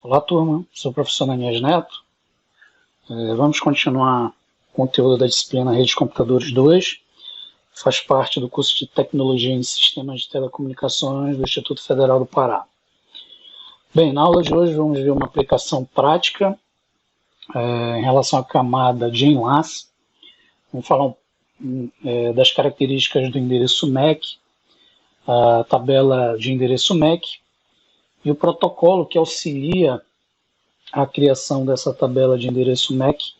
Olá, turma. Sou o professor Nanias Neto. Vamos continuar o conteúdo da disciplina Redes de Computadores 2. Faz parte do curso de Tecnologia em Sistemas de Telecomunicações do Instituto Federal do Pará. Bem, na aula de hoje vamos ver uma aplicação prática em relação à camada de enlace. Vamos falar das características do endereço MAC, a tabela de endereço MAC e o protocolo que auxilia a criação dessa tabela de endereço MAC,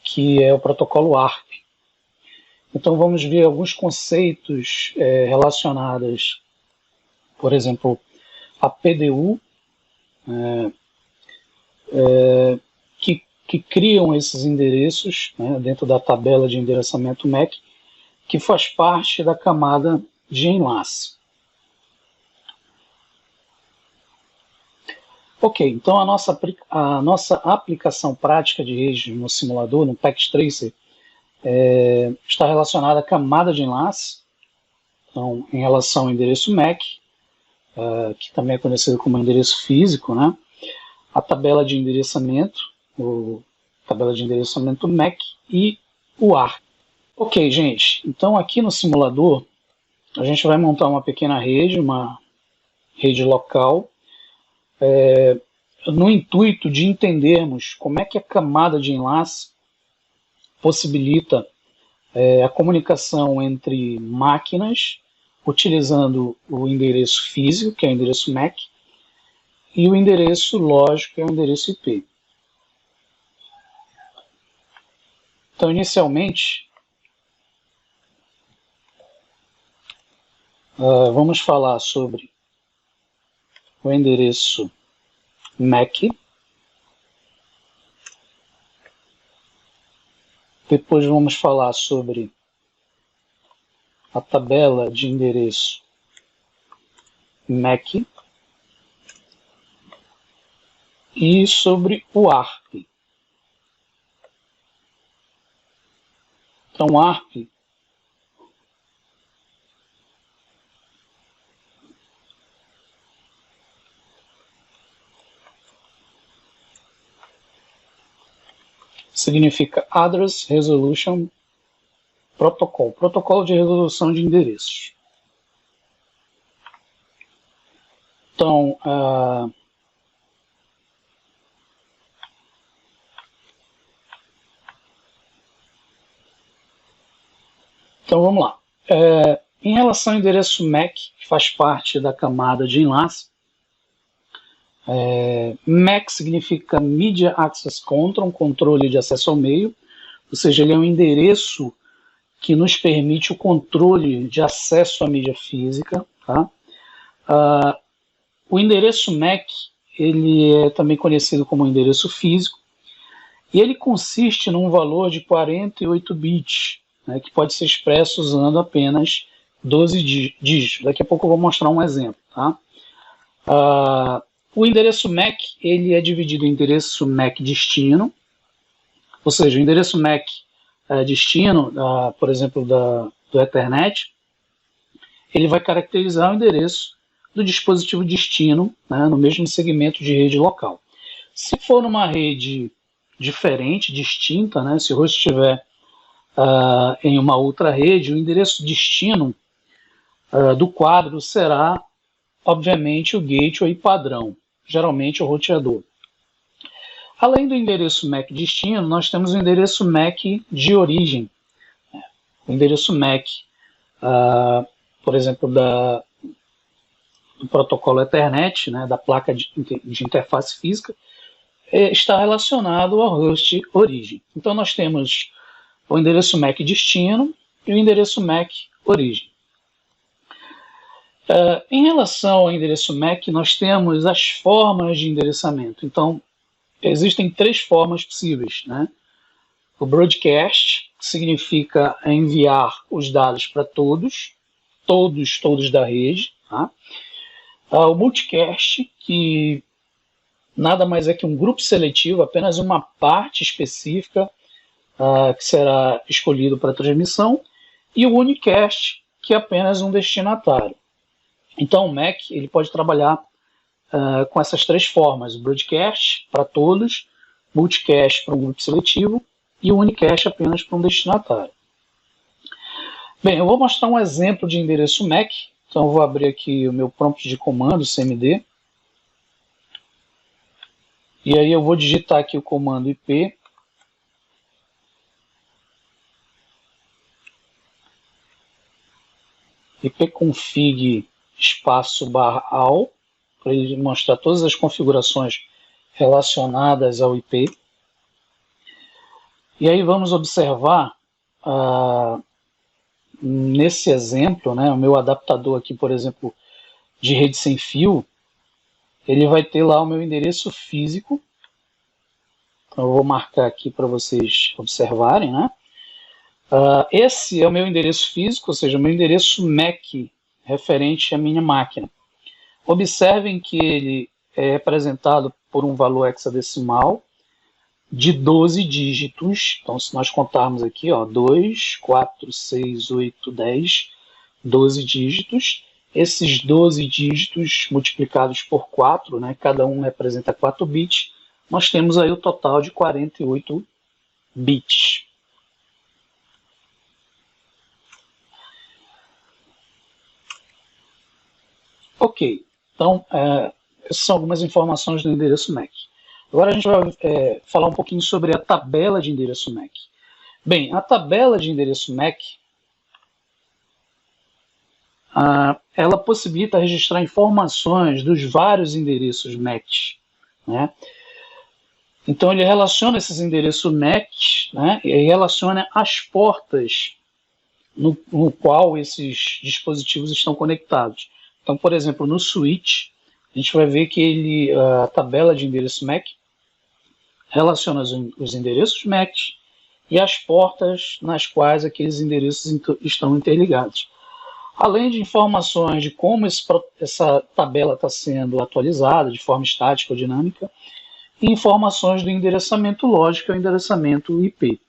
que é o protocolo ARP. Então vamos ver alguns conceitos relacionados, por exemplo, a PDU, que criam esses endereços dentro da tabela de endereçamento MAC, que faz parte da camada de enlace. Ok, então a nossa aplicação prática de rede no simulador, no Packet Tracer, está relacionada à camada de enlace, então, em relação ao endereço MAC, que também é conhecido como endereço físico, né? A tabela de endereçamento, tabela de endereçamento MAC e o ARP. Ok, gente, então aqui no simulador, a gente vai montar uma pequena rede, uma rede local, no intuito de entendermos como é que a camada de enlace possibilita a comunicação entre máquinas, utilizando o endereço físico, que é o endereço MAC, e o endereço lógico, que é o endereço IP. Então, inicialmente, vamos falar sobre o endereço MAC. Depois vamos falar sobre a tabela de endereço MAC e sobre o ARP. Então, o ARP significa Address Resolution Protocol, protocolo de resolução de endereços. Então, vamos lá. Em relação ao endereço MAC, que faz parte da camada de enlace, MAC significa Media Access Control, controle de acesso ao meio, ou seja, ele é um endereço que nos permite o controle de acesso à mídia física. Tá? O endereço MAC ele é também conhecido como endereço físico, e ele consiste num valor de 48 bits, que pode ser expresso usando apenas 12 dígitos. Daqui a pouco eu vou mostrar um exemplo. Tá? O endereço MAC ele é dividido em endereço MAC destino, ou seja, o endereço MAC destino, por exemplo, do Ethernet, ele vai caracterizar o endereço do dispositivo destino, no mesmo segmento de rede local. Se for numa rede diferente, distinta, se o host estiver em uma outra rede, o endereço destino do quadro será, obviamente, o gateway padrão, geralmente o roteador. Além do endereço MAC destino, nós temos o endereço MAC de origem. O endereço MAC, por exemplo, do protocolo Ethernet, da placa de interface física, está relacionado ao host origem. Então nós temos o endereço MAC destino e o endereço MAC origem. Em relação ao endereço MAC, nós temos as formas de endereçamento. Então, existem 3 formas possíveis. O broadcast, que significa enviar os dados para todos da rede. Tá? O multicast, que nada mais é que um grupo seletivo, apenas uma parte específica que será escolhido para transmissão, e o unicast, que é apenas um destinatário. Então o MAC ele pode trabalhar com essas três formas: o broadcast para todos, multicast para um grupo seletivo e o unicast apenas para um destinatário. Bem, eu vou mostrar um exemplo de endereço MAC. Então eu vou abrir aqui o meu prompt de comando, cmd, e aí eu vou digitar aqui o comando IP ipconfig espaço /all, para ele mostrar todas as configurações relacionadas ao IP. E aí vamos observar nesse exemplo, né, o meu adaptador aqui, por exemplo, de rede sem fio, ele vai ter lá o meu endereço físico. Então eu vou marcar aqui para vocês observarem, né? Esse é o meu endereço físico, ou seja, o meu endereço MAC referente à minha máquina. Observem que ele é representado por um valor hexadecimal de 12 dígitos. Então, se nós contarmos aqui, 2, 4, 6, 8, 10, 12 dígitos. Esses 12 dígitos multiplicados por 4, né, cada um representa 4 bits, nós temos aí o total de 48 bits. Ok, então essas são algumas informações do endereço MAC. Agora a gente vai falar um pouquinho sobre a tabela de endereço MAC. Bem, a tabela de endereço MAC ela possibilita registrar informações dos vários endereços MAC, né? Então ele relaciona esses endereços MAC, né, e relaciona as portas no qual esses dispositivos estão conectados. Então, por exemplo, no switch, a gente vai ver que a tabela de endereço MAC relaciona os endereços MAC e as portas nas quais aqueles endereços estão interligados. Além de informações de como essa tabela está sendo atualizada de forma estática ou dinâmica, e informações do endereçamento lógico e o endereçamento IP.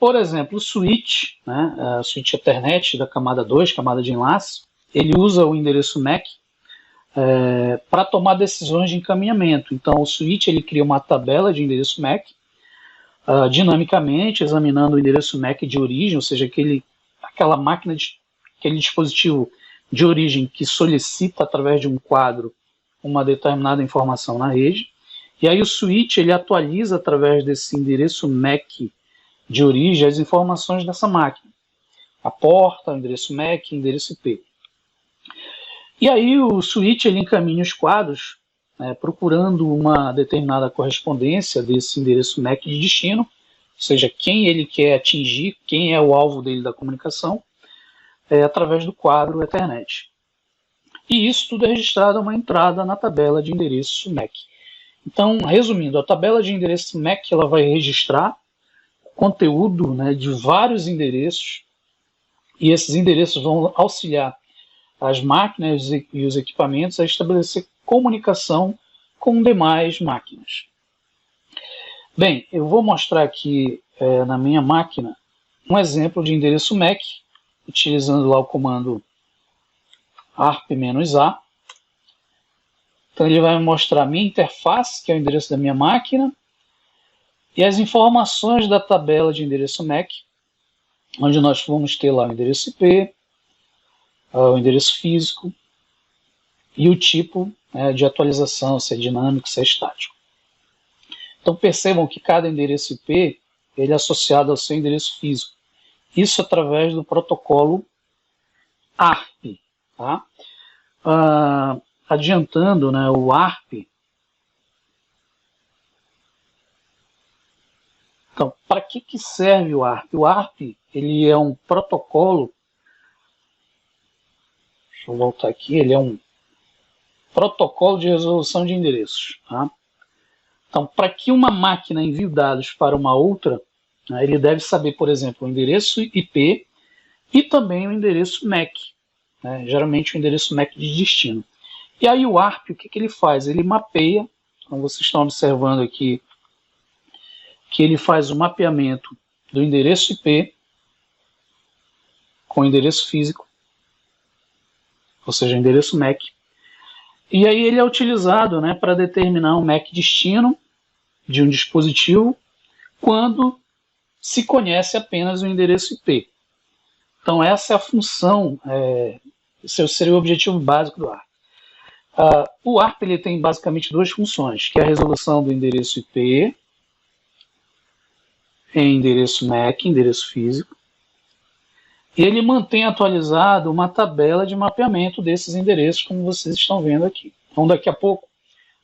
Por exemplo, o switch, né, switch Ethernet da camada 2, camada de enlace, ele usa o endereço MAC para tomar decisões de encaminhamento. Então, o switch ele cria uma tabela de endereço MAC, dinamicamente, examinando o endereço MAC de origem, ou seja, aquela máquina, aquele dispositivo de origem que solicita através de um quadro uma determinada informação na rede. E aí o switch ele atualiza através desse endereço MAC de origem as informações dessa máquina. A porta, o endereço MAC, o endereço IP. E aí o switch ele encaminha os quadros procurando uma determinada correspondência desse endereço MAC de destino, ou seja, quem ele quer atingir, quem é o alvo dele da comunicação, através do quadro Ethernet. E isso tudo é registrado a uma entrada na tabela de endereço MAC. Então, resumindo, a tabela de endereço MAC ela vai registrar conteúdo, né, de vários endereços, e esses endereços vão auxiliar as máquinas e os equipamentos a estabelecer comunicação com demais máquinas. Bem, eu vou mostrar aqui na minha máquina um exemplo de endereço MAC, utilizando lá o comando arp-a. Então ele vai me mostrar a minha interface, que é o endereço da minha máquina, e as informações da tabela de endereço MAC, onde nós vamos ter lá o endereço IP, o endereço físico e o tipo de atualização, se é dinâmico, se é estático. Então percebam que cada endereço IP ele é associado ao seu endereço físico. Isso através do protocolo ARP. Tá? Adiantando, né, o ARP. Então, para que serve o ARP? O ARP ele é um protocolo. Deixa eu voltar aqui. Ele é um protocolo de resolução de endereços. Tá? Então, para que uma máquina envie dados para uma outra, né, ele deve saber, por exemplo, o endereço IP e também o endereço MAC. Né, geralmente o endereço MAC de destino. E aí o ARP, o que ele faz? Ele mapeia, como vocês estão observando aqui, que ele faz o mapeamento do endereço IP com o endereço físico ou seja, endereço MAC. E aí ele é utilizado, né, para determinar um MAC destino de um dispositivo quando se conhece apenas o endereço IP. Então essa é a função, esse seria o objetivo básico do ARP. O ARP ele tem basicamente duas funções, que é a resolução do endereço IP em endereço MAC, endereço físico, e ele mantém atualizado uma tabela de mapeamento desses endereços, como vocês estão vendo aqui. Então daqui a pouco,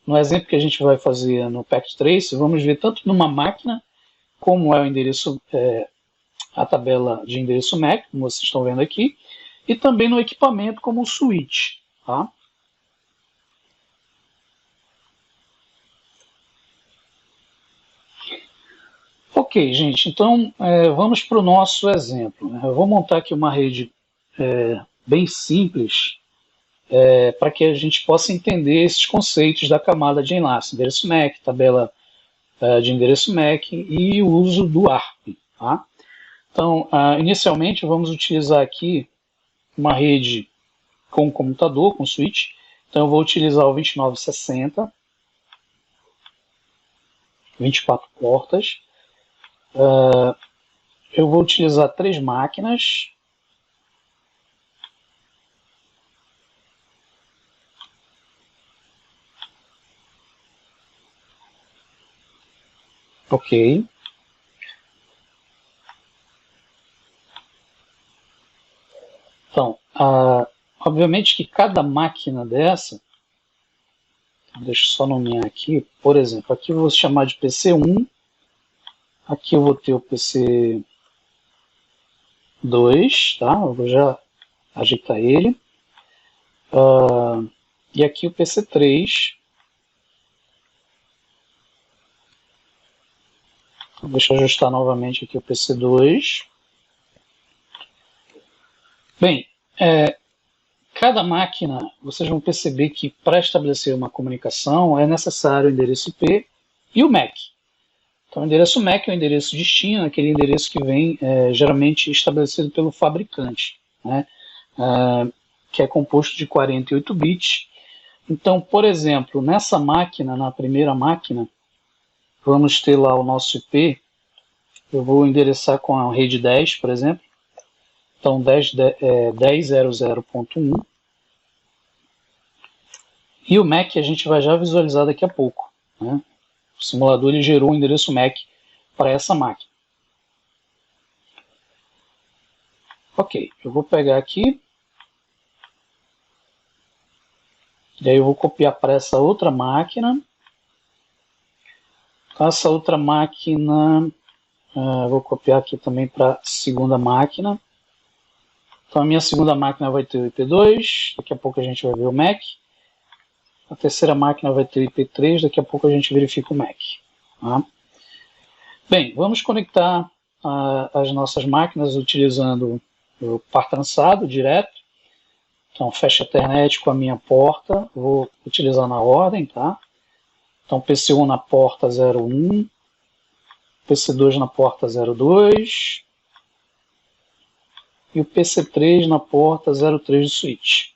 no exemplo que a gente vai fazer no Packet Trace, vamos ver tanto numa máquina, como é o endereço, a tabela de endereço MAC, como vocês estão vendo aqui, e também no equipamento como o switch. Tá? Ok, gente, então vamos para o nosso exemplo. Eu vou montar aqui uma rede bem simples para que a gente possa entender esses conceitos da camada de enlace, endereço MAC, tabela de endereço MAC e o uso do ARP. Tá? Então, inicialmente vamos utilizar aqui uma rede com comutador, com switch. Então eu vou utilizar o 2960, 24 portas. Eu vou utilizar 3 máquinas. Ok. Então, obviamente que cada máquina dessa, deixa eu só nomear aqui, por exemplo, aqui eu vou chamar de PC1, aqui eu vou ter o PC2, tá? Eu vou já ajeitar ele. E aqui o PC3. Deixa eu ajustar novamente aqui o PC2. Bem, cada máquina, vocês vão perceber que para estabelecer uma comunicação é necessário o endereço IP e o MAC. Então, o endereço MAC é o endereço destino, aquele endereço que vem geralmente estabelecido pelo fabricante, né? Que é composto de 48 bits. Então, por exemplo, nessa máquina, na primeira máquina, vamos ter lá o nosso IP. Eu vou endereçar com a rede 10, por exemplo. Então, 10.00.1. E o MAC a gente vai já visualizar daqui a pouco, né? O simulador ele gerou o endereço MAC para essa máquina. Ok, eu vou pegar aqui. E aí eu vou copiar para essa outra máquina. Essa outra máquina, vou copiar aqui também para a segunda máquina. Então a minha segunda máquina vai ter o IP2, daqui a pouco a gente vai ver o MAC. A terceira máquina vai ter o IP3, daqui a pouco a gente verifica o MAC. Tá? Bem, vamos conectar as nossas máquinas utilizando o par trançado direto. Então fecha a Ethernet com a minha porta, vou utilizar na ordem, tá? Então PC1 na porta 01, PC2 na porta 02 e o PC3 na porta 03 do switch.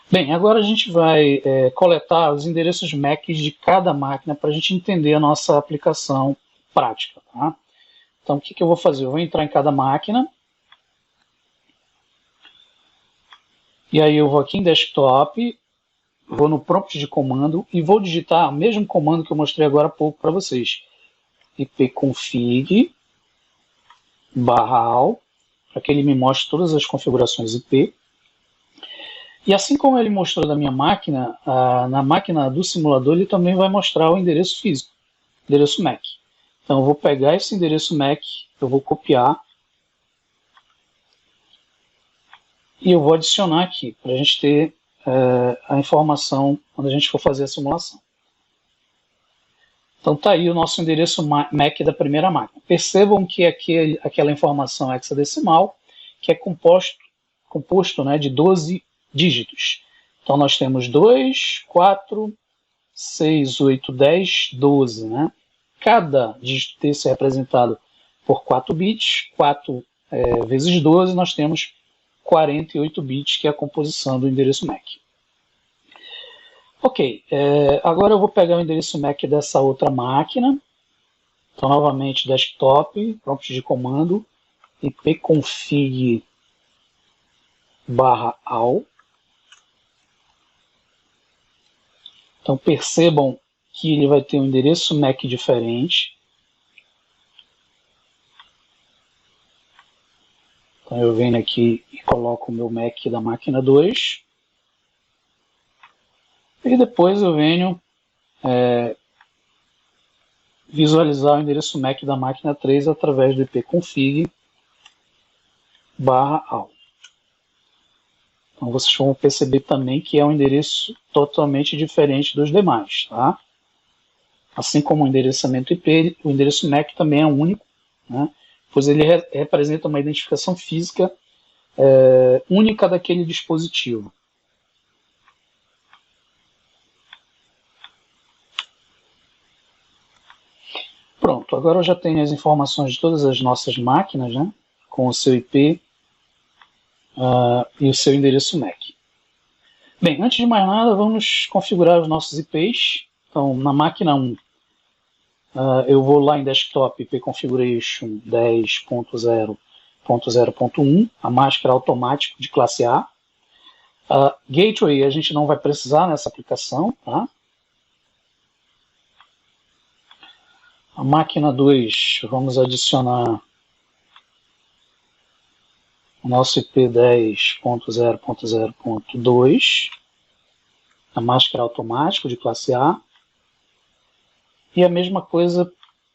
Bem, agora a gente vai coletar os endereços MAC de cada máquina para a gente entender a nossa aplicação prática. Tá? Então o que eu vou fazer? Eu vou entrar em cada máquina. E aí eu vou aqui em Desktop, vou no prompt de comando e vou digitar o mesmo comando que eu mostrei agora há pouco para vocês. ipconfig/all, para que ele me mostre todas as configurações IP. E assim como ele mostrou da minha máquina, na máquina do simulador ele também vai mostrar o endereço físico, endereço MAC. Então eu vou pegar esse endereço MAC, eu vou copiar e eu vou adicionar aqui, para a gente ter a informação quando a gente for fazer a simulação. Então está aí o nosso endereço MAC da primeira máquina. Percebam que aquela informação hexadecimal, que é composto né, de 12 dígitos. Então nós temos 2, 4, 6, 8, 10, 12. Né? Cada dígito desse é representado por 4 bits, 4 vezes 12, nós temos 48 bits, que é a composição do endereço MAC. Ok, agora eu vou pegar o endereço MAC dessa outra máquina. Então, novamente, desktop, prompt de comando, ipconfig/all. Então, percebam que ele vai ter um endereço MAC diferente. Então, eu venho aqui e coloco o meu MAC da máquina 2. E depois eu venho visualizar o endereço MAC da máquina 3 através do ipconfig/all. Então vocês vão perceber também que é um endereço totalmente diferente dos demais, tá? Assim como o endereçamento IP, o endereço MAC também é único, né? Pois ele representa uma identificação física única daquele dispositivo. Pronto, agora eu já tenho as informações de todas as nossas máquinas, né, com o seu IP e o seu endereço MAC. Bem, antes de mais nada, vamos configurar os nossos IPs. Então, na máquina 1, eu vou lá em Desktop, IP Configuration 10.0.0.1, a máscara automática de classe A. Gateway a gente não vai precisar nessa aplicação, tá? A máquina 2, vamos adicionar o nosso IP 10.0.0.2, a máscara automática de classe A. E a mesma coisa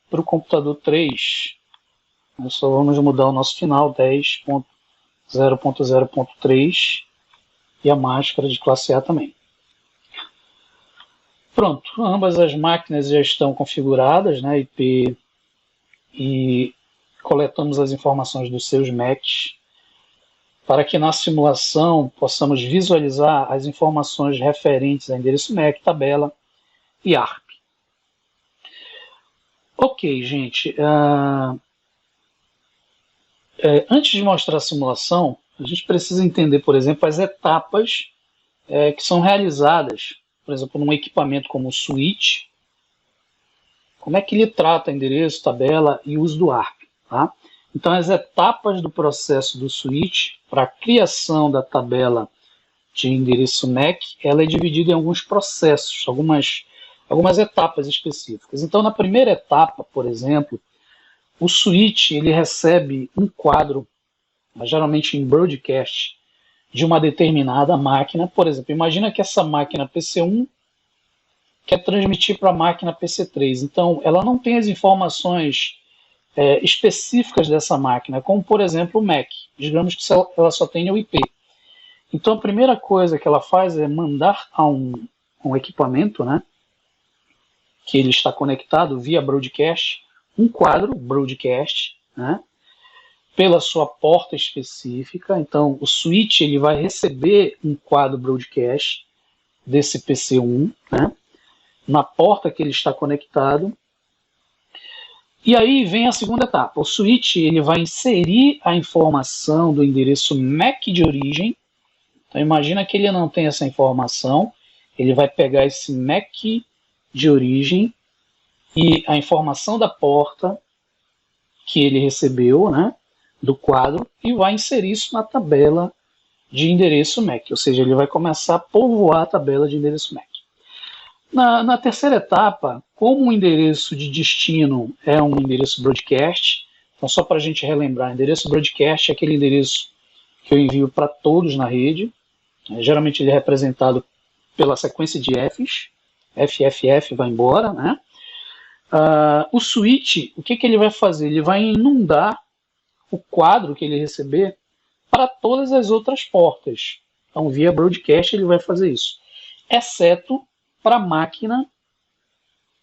para o computador 3. Nós só vamos mudar o nosso final, 10.0.0.3, e a máscara de classe A também. Pronto, ambas as máquinas já estão configuradas, né, IP, e coletamos as informações dos seus MACs, para que na simulação possamos visualizar as informações referentes a endereço MAC, tabela e ARP. Ok, gente, antes de mostrar a simulação, a gente precisa entender, por exemplo, as etapas que são realizadas, por exemplo, num equipamento como o switch, como é que ele trata endereço, tabela e uso do ARP, tá? Então, as etapas do processo do switch para a criação da tabela de endereço MAC, ela é dividida em alguns processos, algumas etapas específicas. Então, na primeira etapa, por exemplo, o switch ele recebe um quadro, geralmente em broadcast, de uma determinada máquina. Por exemplo, imagina que essa máquina PC1 quer transmitir para a máquina PC3. Então, ela não tem as informações específicas dessa máquina, como, por exemplo, o MAC. Digamos que ela só tem o IP. Então, a primeira coisa que ela faz é mandar a um equipamento, né, que ele está conectado via broadcast, um quadro broadcast, né, pela sua porta específica. Então, o switch ele vai receber um quadro broadcast desse PC1, né, na porta que ele está conectado. E aí vem a segunda etapa. O switch ele vai inserir a informação do endereço MAC de origem. Então, imagina que ele não tem essa informação. Ele vai pegar esse MAC de origem e a informação da porta que ele recebeu, né, do quadro, e vai inserir isso na tabela de endereço MAC, ou seja, ele vai começar a povoar a tabela de endereço MAC. Na terceira etapa, como o endereço de destino é um endereço broadcast, então só para a gente relembrar, endereço broadcast é aquele endereço que eu envio para todos na rede, geralmente ele é representado pela sequência de Fs, FFF vai embora, né? O switch, o que ele vai fazer? Ele vai inundar o quadro que ele receber para todas as outras portas. Então, via broadcast, ele vai fazer isso, exceto para a máquina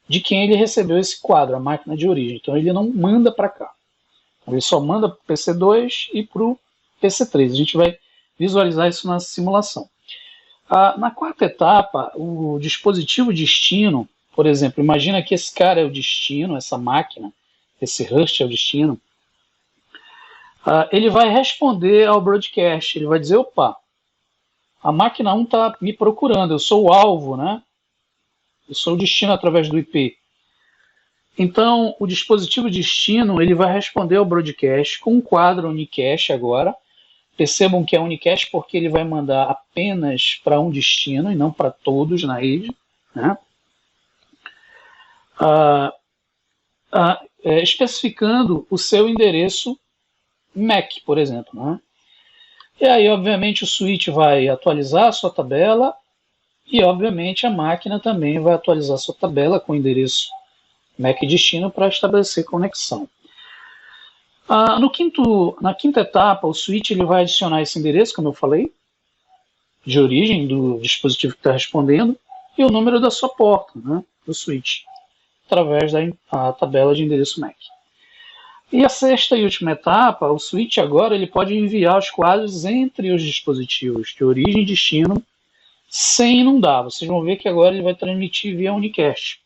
de quem ele recebeu esse quadro, a máquina de origem. Então, ele não manda para cá. Então, ele só manda para o PC2 e para o PC3. A gente vai visualizar isso na simulação. Na quarta etapa, o dispositivo destino, por exemplo, imagina que esse cara é o destino, essa máquina, esse host é o destino. ele vai responder ao broadcast, ele vai dizer, opa, a máquina 1 está me procurando, eu sou o alvo, né? Eu sou o destino através do IP. Então, o dispositivo destino ele vai responder ao broadcast com um quadro unicast agora. Percebam que é unicast porque ele vai mandar apenas para um destino e não para todos na rede, né? Especificando o seu endereço MAC, por exemplo, né? E aí, obviamente, o switch vai atualizar a sua tabela e, obviamente, a máquina também vai atualizar a sua tabela com o endereço MAC destino para estabelecer conexão. Na quinta etapa, o switch ele vai adicionar esse endereço, como eu falei, de origem do dispositivo que está respondendo, e o número da sua porta, né, do switch, através da tabela de endereço MAC. E a sexta e última etapa, o switch agora ele pode enviar os quadros entre os dispositivos de origem e destino sem inundar. Vocês vão ver que agora ele vai transmitir via unicast,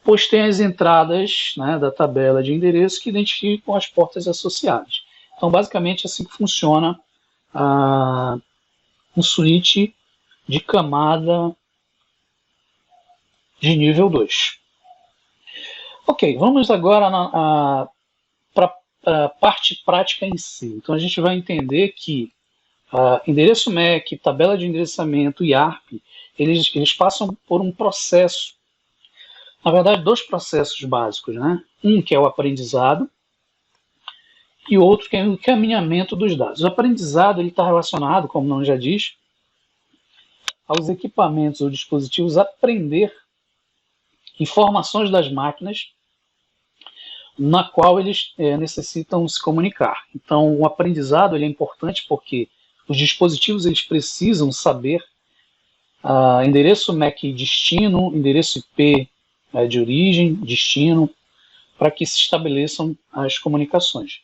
pois tem as entradas, né, da tabela de endereço que identificam as portas associadas. Então, basicamente, é assim que funciona um switch de camada de nível 2. Ok, vamos agora para a parte prática em si. Então, a gente vai entender que endereço MAC, tabela de endereçamento e ARP, eles passam por um processo. Na verdade, dois processos básicos, né? Um que é o aprendizado e outro que é o encaminhamento dos dados. O aprendizado está relacionado, como o nome já diz, aos equipamentos ou dispositivos aprender informações das máquinas na qual eles necessitam se comunicar. Então, o aprendizado ele é importante porque os dispositivos eles precisam saber endereço MAC destino, endereço IP de origem, destino, para que se estabeleçam as comunicações.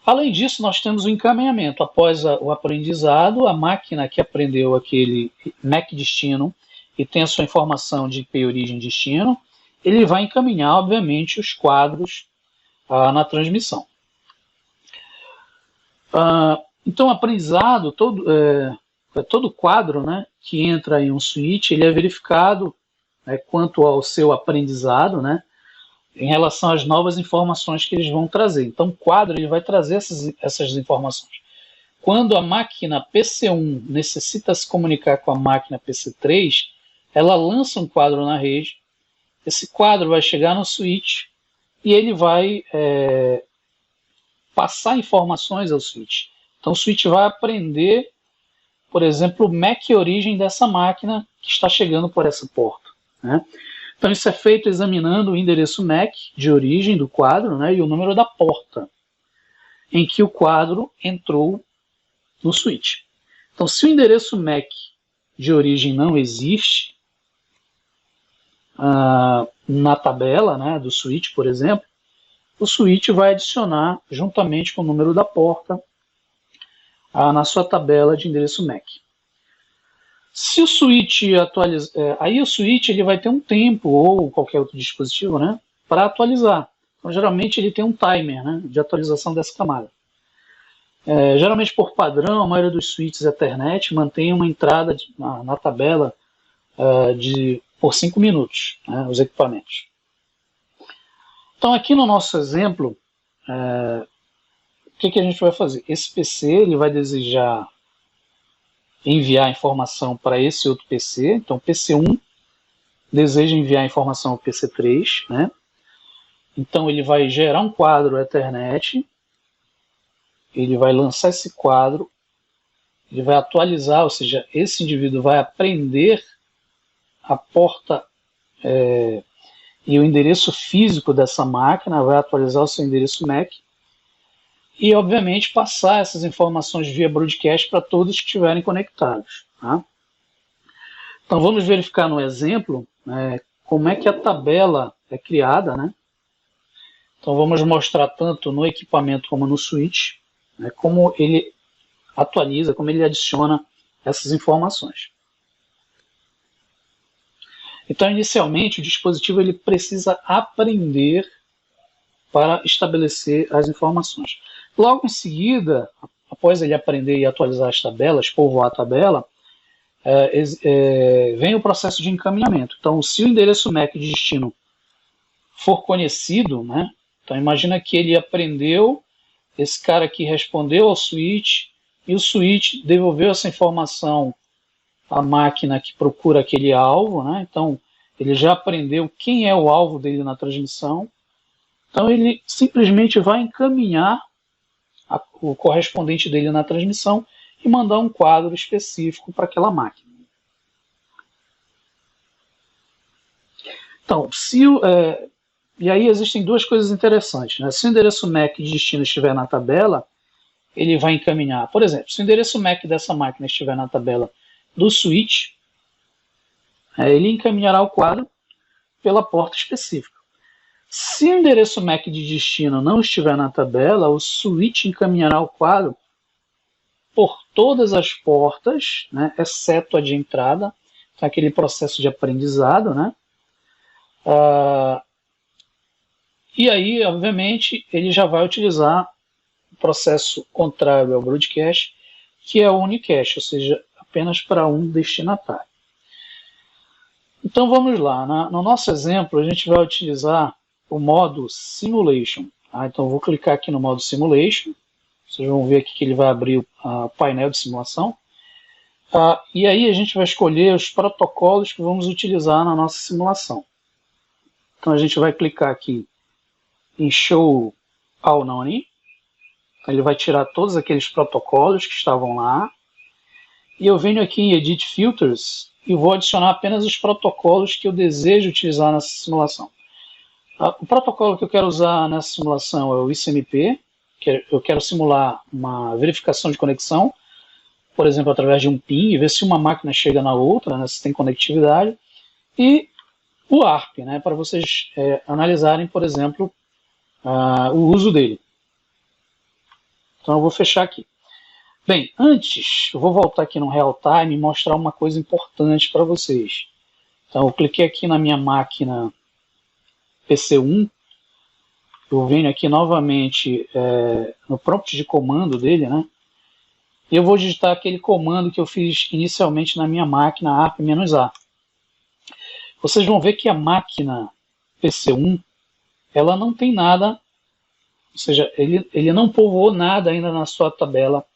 Além disso, nós temos o encaminhamento. Após o aprendizado, a máquina que aprendeu aquele MAC destino e tem a sua informação de IP origem destino, ele vai encaminhar, obviamente, os quadros na transmissão. Então, o aprendizado, todo quadro, né, que entra em um switch, ele é verificado quanto ao seu aprendizado, né, em relação às novas informações que eles vão trazer. Então, o quadro ele vai trazer essas informações. Quando a máquina PC1 necessita se comunicar com a máquina PC3, ela lança um quadro na rede, esse quadro vai chegar no switch e ele vai passar informações ao switch. Então, o switch vai aprender, por exemplo, o MAC origem dessa máquina que está chegando por essa porta, né? Então, isso é feito examinando o endereço MAC de origem do quadro, né, e o número da porta em que o quadro entrou no switch. Então, se o endereço MAC de origem não existe na tabela, né, do switch, por exemplo, o switch vai adicionar, juntamente com o número da porta, na sua tabela de endereço MAC. Se o switch atualizar, aí o switch ele vai ter um tempo, ou qualquer outro dispositivo, né, para atualizar. Então, geralmente ele tem um timer, né, de atualização dessa camada. Geralmente por padrão, a maioria dos switches Ethernet mantém uma entrada na tabela por 5 minutos, né, os equipamentos. Então aqui no nosso exemplo, o que a gente vai fazer? Esse PC ele vai desejar enviar informação para esse outro PC, então PC1 deseja enviar informação ao PC3, né? Então ele vai gerar um quadro Ethernet, ele vai lançar esse quadro, ele vai atualizar, ou seja, esse indivíduo vai aprender a porta e o endereço físico dessa máquina, vai atualizar o seu endereço MAC e, obviamente, passar essas informações via broadcast para todos que estiverem conectados. Tá? Então, vamos verificar no exemplo como é que a tabela é criada, né? Então, vamos mostrar tanto no equipamento como no switch, como ele atualiza, como ele adiciona essas informações. Então, inicialmente, o dispositivo ele precisa aprender para estabelecer as informações. Logo em seguida, após ele aprender e atualizar as tabelas, povoar a tabela, vem o processo de encaminhamento. Então, se o endereço MAC de destino for conhecido, né, então imagina que ele aprendeu, esse cara aqui respondeu ao switch, e o switch devolveu essa informação à máquina que procura aquele alvo, né, então ele já aprendeu quem é o alvo dele na transmissão, então ele simplesmente vai encaminhar o correspondente dele na transmissão e mandar um quadro específico para aquela máquina. Então, e aí existem duas coisas interessantes, né? Se o endereço MAC de destino estiver na tabela, ele vai encaminhar. Por exemplo, se o endereço MAC dessa máquina estiver na tabela do switch, ele encaminhará o quadro pela porta específica. Se o endereço MAC de destino não estiver na tabela, o switch encaminhará o quadro por todas as portas, né, exceto a de entrada, então aquele processo de aprendizado, né? E aí, obviamente, ele já vai utilizar o processo contrário ao broadcast, que é o unicast, ou seja, apenas para um destinatário. Então vamos lá, no nosso exemplo a gente vai utilizar o modo Simulation. Então eu vou clicar aqui no modo Simulation, vocês vão ver aqui que ele vai abrir o painel de simulação. E aí a gente vai escolher os protocolos que vamos utilizar na nossa simulação. Então a gente vai clicar aqui em Show All None. Ele vai tirar todos aqueles protocolos que estavam lá. E eu venho aqui em Edit Filters e vou adicionar apenas os protocolos que eu desejo utilizar nessa simulação. O protocolo que eu quero usar nessa simulação é o ICMP, que eu quero simular uma verificação de conexão, por exemplo, através de um PIN, e ver se uma máquina chega na outra, né, se tem conectividade. E o ARP, né, para vocês analisarem, por exemplo, o uso dele. Então eu vou fechar aqui. Bem, antes, eu vou voltar aqui no Real Time e mostrar uma coisa importante para vocês. Então eu cliquei aqui na minha máquina PC1, eu venho aqui novamente no prompt de comando dele, né? E eu vou digitar aquele comando que eu fiz inicialmente na minha máquina ARP-A. Vocês vão ver que a máquina PC1, ela não tem nada, ou seja, ele não povoou nada ainda na sua tabela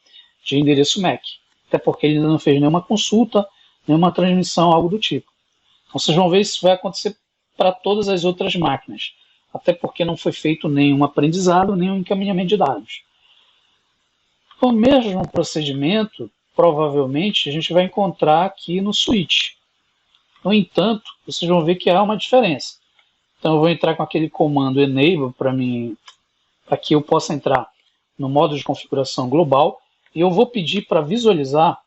de endereço MAC, até porque ele ainda não fez nenhuma consulta, nenhuma transmissão, algo do tipo. Então vocês vão ver se isso vai acontecer para todas as outras máquinas, até porque não foi feito nenhum aprendizado, nenhum encaminhamento de dados. O mesmo procedimento, provavelmente, a gente vai encontrar aqui no switch. No entanto, vocês vão ver que há uma diferença. Então eu vou entrar com aquele comando enable para que eu possa entrar no modo de configuração global, e eu vou pedir para visualizar,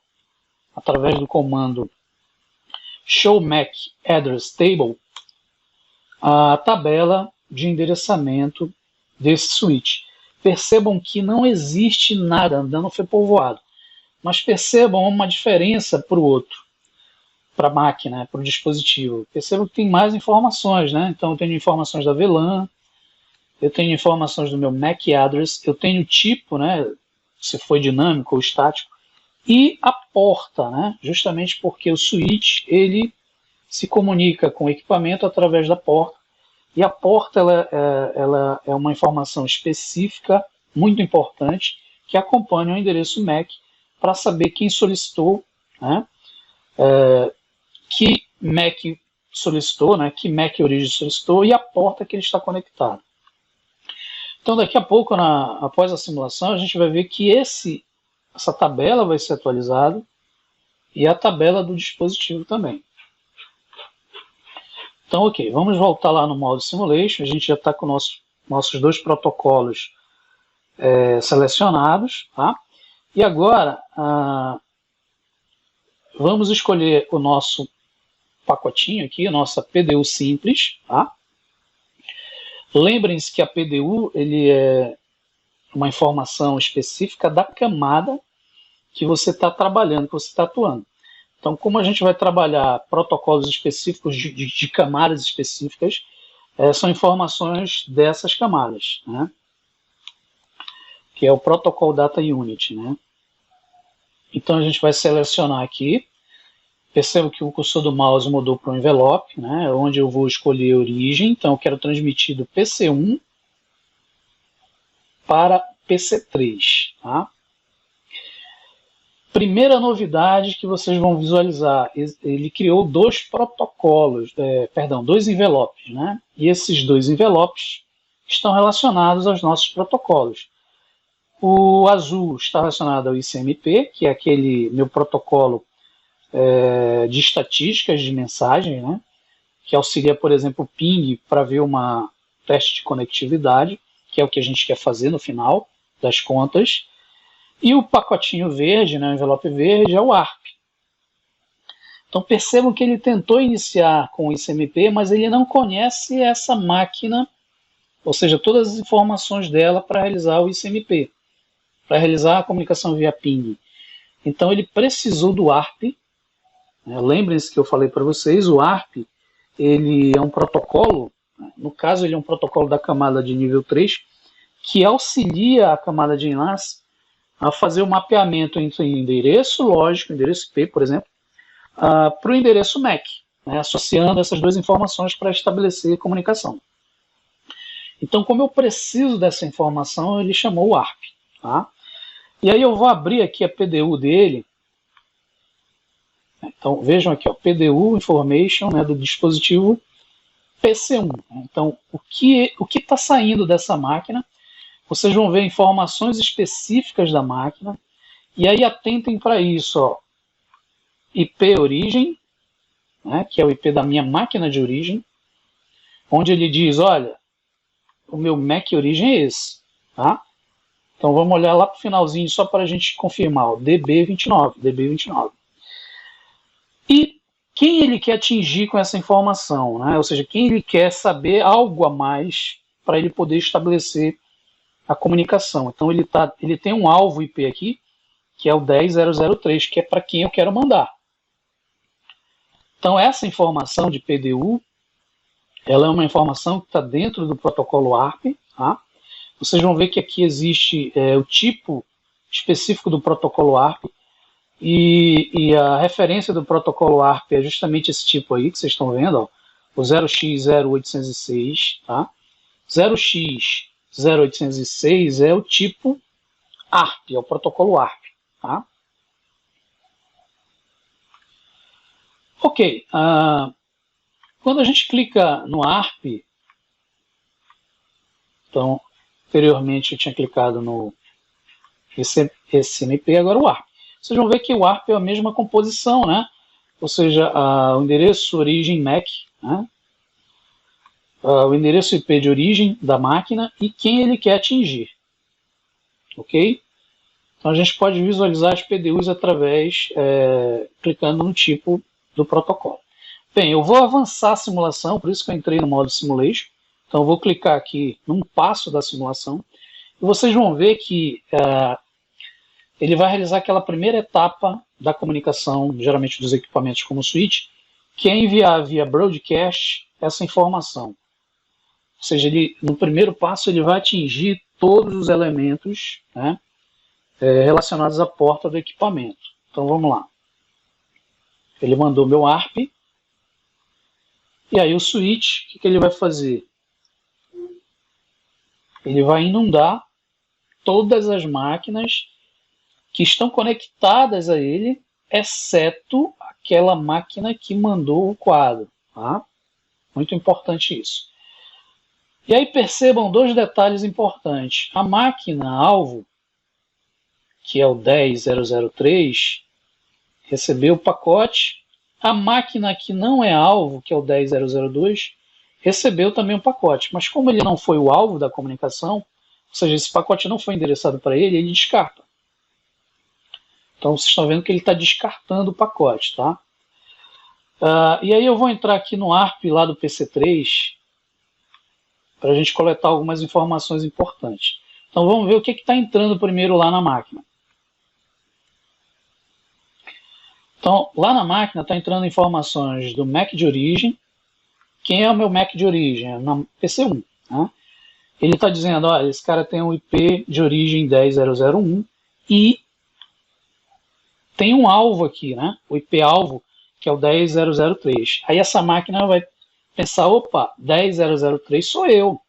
através do comando show MAC address table, a tabela de endereçamento desse switch. Percebam que não existe nada, ainda não foi povoado, mas percebam uma diferença para o outro, para a máquina, para o dispositivo. Percebam que tem mais informações, né? Então eu tenho informações da VLAN, eu tenho informações do meu MAC address, eu tenho o tipo, né, se foi dinâmico ou estático, e a porta, né, justamente porque o switch ele se comunica com o equipamento através da porta, e a porta ela é uma informação específica, muito importante, que acompanha o endereço MAC para saber quem solicitou, né, que MAC solicitou, né, que MAC origem solicitou, e a porta que ele está conectado. Então daqui a pouco, após a simulação, a gente vai ver que essa tabela vai ser atualizada e a tabela do dispositivo também. Então, ok, vamos voltar lá no modo Simulation. A gente já está com nossos dois protocolos selecionados. Tá? E agora, vamos escolher o nosso pacotinho aqui, a nossa PDU simples. Tá? Lembrem-se que a PDU ele é uma informação específica da camada que você está trabalhando, que você está atuando. Então, como a gente vai trabalhar protocolos específicos de camadas específicas, são informações dessas camadas, né? Que é o Protocol Data Unit, né? Então a gente vai selecionar aqui. Percebo que o cursor do mouse mudou para o envelope, né, onde eu vou escolher a origem. Então eu quero transmitir do PC1 para PC3. Tá? Primeira novidade que vocês vão visualizar, ele criou dois protocolos, dois envelopes, né? E esses dois envelopes estão relacionados aos nossos protocolos. O azul está relacionado ao ICMP, que é aquele meu protocolo de estatísticas de mensagem, né? Que auxilia, por exemplo, o ping para ver uma teste de conectividade, que é o que a gente quer fazer no final das contas. E o pacotinho verde, né, o envelope verde, é o ARP. Então percebam que ele tentou iniciar com o ICMP, mas ele não conhece essa máquina, ou seja, todas as informações dela para realizar o ICMP, para realizar a comunicação via ping. Então ele precisou do ARP. Lembrem-se que eu falei para vocês, o ARP ele é um protocolo, no caso ele é um protocolo da camada de nível 3, que auxilia a camada de enlace a fazer o mapeamento entre endereço lógico, endereço IP, por exemplo, para o endereço MAC, né, associando essas duas informações para estabelecer comunicação. Então, como eu preciso dessa informação, ele chamou o ARP. Tá? E aí eu vou abrir aqui a PDU dele. Então, vejam aqui, ó, PDU Information, né, do dispositivo PC1. Então, o que está saindo dessa máquina? Vocês vão ver informações específicas da máquina, e aí atentem para isso, ó, IP origem, né, que é o IP da minha máquina de origem, onde ele diz, olha, o meu MAC origem é esse, tá? Então vamos olhar lá para o finalzinho só para a gente confirmar, ó, DB29. E quem ele quer atingir com essa informação, né? Ou seja, quem ele quer saber algo a mais para ele poder estabelecer a comunicação. Então ele tem um alvo IP aqui, que é o 10.003, que é para quem eu quero mandar. Então essa informação de PDU, ela é uma informação que está dentro do protocolo ARP. Tá? Vocês vão ver que aqui existe o tipo específico do protocolo ARP, e a referência do protocolo ARP é justamente esse tipo aí que vocês estão vendo, ó, o 0x0806, tá? 0x0806 é o tipo ARP, é o protocolo ARP. Tá? Ok, quando a gente clica no ARP, então, anteriormente eu tinha clicado no ICMP, agora o ARP. Vocês vão ver que o ARP é a mesma composição, né? Ou seja, o endereço origem MAC, né? O endereço IP de origem da máquina e quem ele quer atingir. Ok? Então a gente pode visualizar as PDUs através, clicando no tipo do protocolo. Bem, eu vou avançar a simulação, por isso que eu entrei no modo Simulation. Então eu vou clicar aqui num passo da simulação. E vocês vão ver que ele vai realizar aquela primeira etapa da comunicação, geralmente dos equipamentos como o switch, que é enviar via broadcast essa informação. Ou seja, no primeiro passo ele vai atingir todos os elementos, né, relacionados à porta do equipamento. Então vamos lá. Ele mandou meu ARP, e aí o switch, o que ele vai fazer? Ele vai inundar todas as máquinas que estão conectadas a ele, exceto aquela máquina que mandou o quadro. Tá? Muito importante isso. E aí percebam dois detalhes importantes. A máquina-alvo, que é o 10.003, recebeu o pacote. A máquina que não é alvo, que é o 10.002, recebeu também o pacote. Mas como ele não foi o alvo da comunicação, ou seja, esse pacote não foi endereçado para ele, ele descarta. Então vocês estão vendo que ele está descartando o pacote, tá? E aí eu vou entrar aqui no ARP lá do PC3 para a gente coletar algumas informações importantes. Então vamos ver o que está entrando primeiro lá na máquina. Então lá na máquina está entrando informações do MAC de origem, quem é o meu MAC de origem? Na PC1. Né? Ele está dizendo, olha, esse cara tem um IP de origem 10.0.0.1 e tem um alvo aqui, né? O IP alvo, que é o 10.0.0.3. Aí essa máquina vai pensar, opa, 10.0.0.3 sou eu.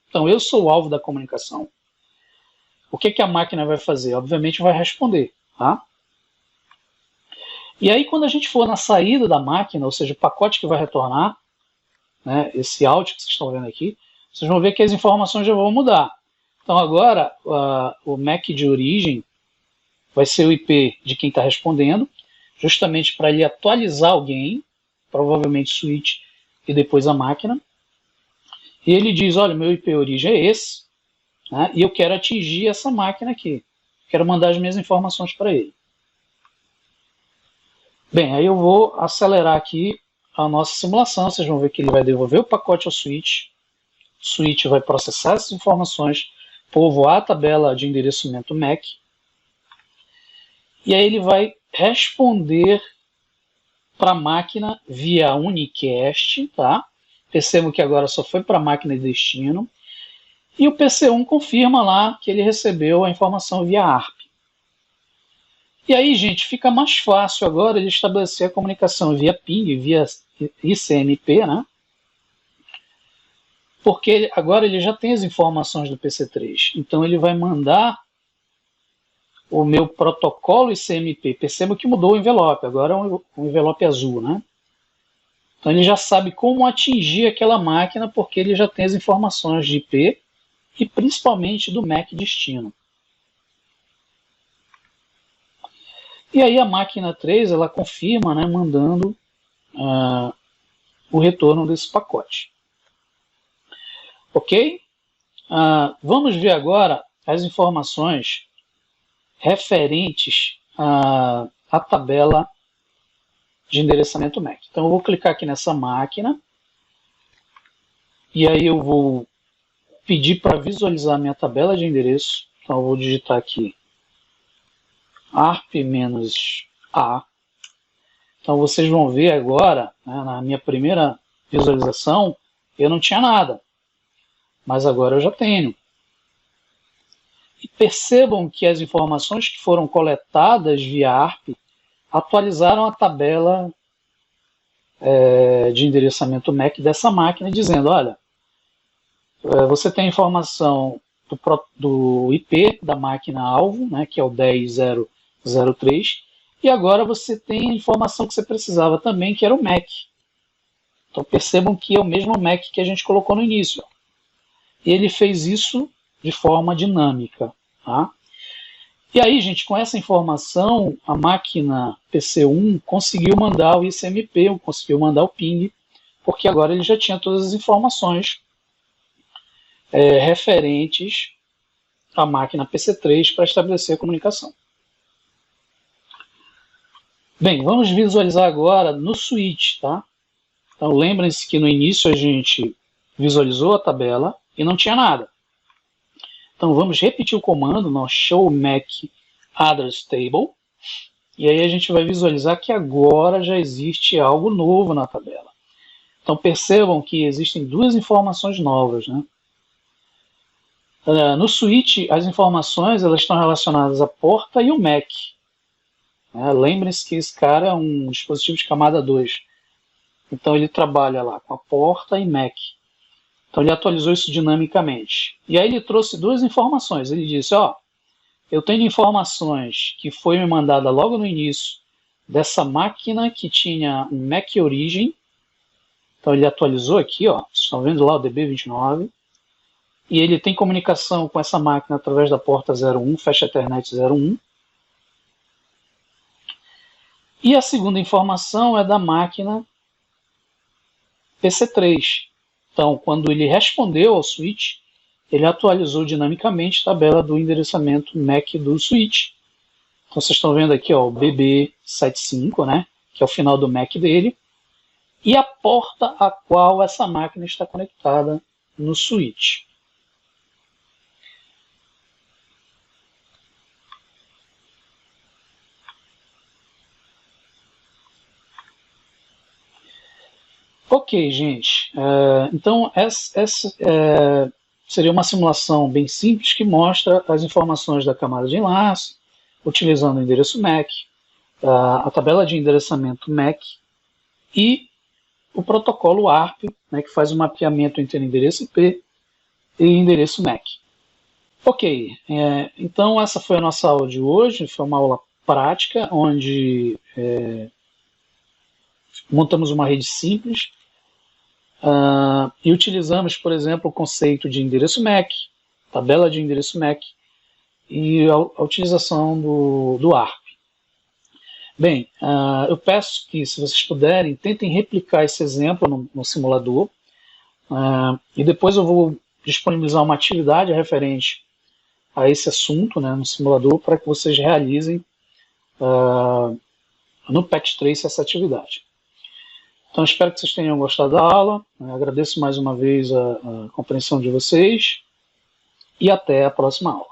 Então eu sou o alvo da comunicação. O que a máquina vai fazer? Obviamente vai responder. Tá? E aí quando a gente for na saída da máquina, ou seja, o pacote que vai retornar, né, esse out que vocês estão vendo aqui, vocês vão ver que as informações já vão mudar. Então agora o MAC de origem vai ser o IP de quem está respondendo, justamente para ele atualizar alguém, provavelmente switch e depois a máquina. E ele diz, olha, meu IP origem é esse, né, e eu quero atingir essa máquina aqui. Quero mandar as minhas informações para ele. Bem, aí eu vou acelerar aqui a nossa simulação. Vocês vão ver que ele vai devolver o pacote ao switch. O switch vai processar essas informações, povoar a tabela de endereçamento MAC. E aí ele vai responder para a máquina via unicast, tá? Percebam que agora só foi para a máquina de destino. E o PC1 confirma lá que ele recebeu a informação via ARP. E aí, gente, fica mais fácil agora ele estabelecer a comunicação via ping, via ICMP, né? Porque agora ele já tem as informações do PC3. Então ele vai mandar o meu protocolo ICMP. Perceba que mudou o envelope, agora é um envelope azul, né? Então ele já sabe como atingir aquela máquina porque ele já tem as informações de IP e principalmente do MAC destino. E aí a máquina 3 ela confirma, né, mandando o retorno desse pacote. Ok? Vamos ver agora as informações referentes à tabela de endereçamento MAC. Então eu vou clicar aqui nessa máquina e aí eu vou pedir para visualizar a minha tabela de endereço. Então eu vou digitar aqui ARP-A. Então vocês vão ver agora, né, na minha primeira visualização, eu não tinha nada, mas agora eu já tenho. E percebam que as informações que foram coletadas via ARP atualizaram a tabela de endereçamento MAC dessa máquina, dizendo, olha, você tem a informação do IP da máquina alvo, né, que é o 10.0.0.3, e agora você tem a informação que você precisava também, que era o MAC. Então percebam que é o mesmo MAC que a gente colocou no início. E ele fez isso de forma dinâmica. Tá? E aí, gente, com essa informação, a máquina PC1 conseguiu mandar o ICMP, conseguiu mandar o ping, porque agora ele já tinha todas as informações referentes à máquina PC3 para estabelecer a comunicação. Bem, vamos visualizar agora no switch, tá? Então lembrem-se que no início a gente visualizou a tabela e não tinha nada. Então vamos repetir o comando no show MAC address table e aí a gente vai visualizar que agora já existe algo novo na tabela. Então percebam que existem duas informações novas, né? No switch as informações elas estão relacionadas à porta e o MAC. Lembrem-se que esse cara é um dispositivo de camada 2. Então ele trabalha lá com a porta e MAC. Então ele atualizou isso dinamicamente. E aí ele trouxe duas informações. Ele disse, ó, eu tenho informações que foi me mandada logo no início dessa máquina que tinha um MAC origem. Então ele atualizou aqui, ó, vocês estão vendo lá o DB29. E ele tem comunicação com essa máquina através da porta 01, Fast Ethernet 01. E a segunda informação é da máquina PC3. Então, quando ele respondeu ao switch, ele atualizou dinamicamente a tabela do endereçamento MAC do switch. Então, vocês estão vendo aqui ó, o BB75, né, que é o final do MAC dele, e a porta a qual essa máquina está conectada no switch. Ok, Ok, gente. Então, essa seria uma simulação bem simples que mostra as informações da camada de enlace, utilizando o endereço MAC, a tabela de endereçamento MAC e o protocolo ARP, né, que faz o mapeamento entre endereço IP e endereço MAC. Ok, então essa foi a nossa aula de hoje, foi uma aula prática, onde montamos uma rede simples e utilizamos, por exemplo, o conceito de endereço MAC, tabela de endereço MAC e a utilização do ARP. Bem, eu peço que, se vocês puderem, tentem replicar esse exemplo no simulador, e depois eu vou disponibilizar uma atividade referente a esse assunto, né, no simulador, para que vocês realizem no Patch Trace essa atividade. Então, espero que vocês tenham gostado da aula, agradeço mais uma vez a compreensão de vocês, e até a próxima aula.